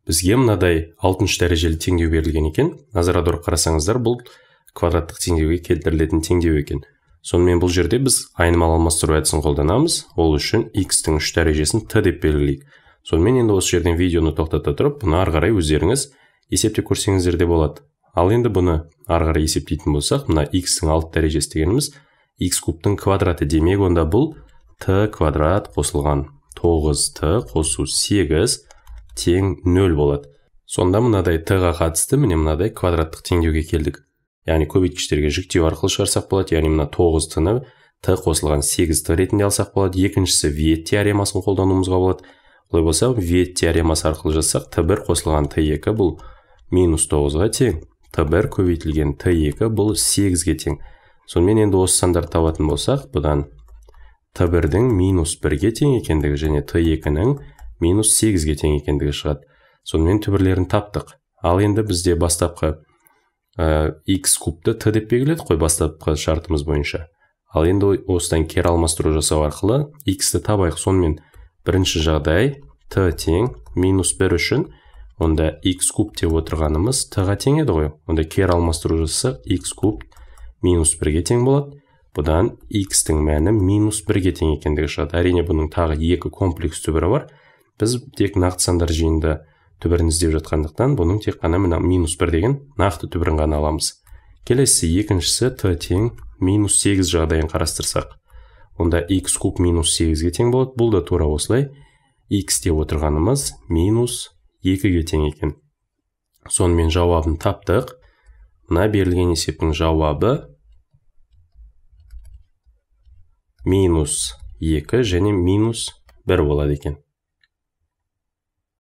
бізге мынадай 6-шы дәрежелі теңдеу берілген екен. Назар аударып қарасаңыздар, бұл квадраттық теңдеуге келтірілетін теңдеу екен. Сонымен бұл жерде біз айнымалы алмастыру әдісін қолданамыз. Ол үшін x-тің 3 дәрежесін t деп белгілейік. Сонымен енді осы жерден видеоны тоқтата тұрып, бұны ары қарай өздеріңіз есептеп көрсеңіздер де болады. Ал енді бұны ары қарай есептейтін болсақ, мына x-тің 6 дәрежесі дегеніміз x кубтың квадраты. Демек, онда бұл t квадрат қосылған 9t қосу 8 тең 0 болады. Сонда мынадай t-ға қатысты міне мынадай квадраттық теңдеуге келдік. Яғни көбейткіштерге жүктеу арқылы шығарсақ болады. Яғни мына 9t-ны t қосылған 8t ретінде алсақ болады. Екіншісі Виет теоремасын қолдануымызға болады. Олай болса, Виет теоремасы арқылы жазсақ, t1 қосылған t2 бұл -9-ға тең. t1 көбейтілген t2 бұл 8-ге тең. Сонымен енді осы сандарды табатын болсақ, бұдан t1-дің -1-ге тең екендігі және t2-ның -8-ге тең екендігі шығады. Сонымен түбірлерін таптық. Ал енді бізде бастапқы x кубты t деп белгіледік қой бастапқы шартымыз бойынша. Ал енді осыдан кері алмастыру жасау арқылы x-ті табайық. Сонымен бірінші жағдай t тең -1 үшін, онда x куб деп отырғанымыз t-ға тең еді ғой. Онда кері алмастыру жасасақ, x куб -1-ге тең болады. Бұдан x-тің мәні -1-ге тең екендігі шығады. Әрине бұның тағы екі комплекс түбірі бар. Біз тек нақты сандар жиынында түбірін іздеп жатқандықтан, бұның тек қана -1 деген нақты түбірін ғана аламыз. Келесі екіншісі t тең -8 жағдайын қарастырсақ, онда x куб -8-ге тең болады. Бұл да тура осылай. x деп отырғанымыз -2-ге тең екен. Сонымен жауабын таптық. Мына берілген есептің жауабы -2 және -1 болады екен.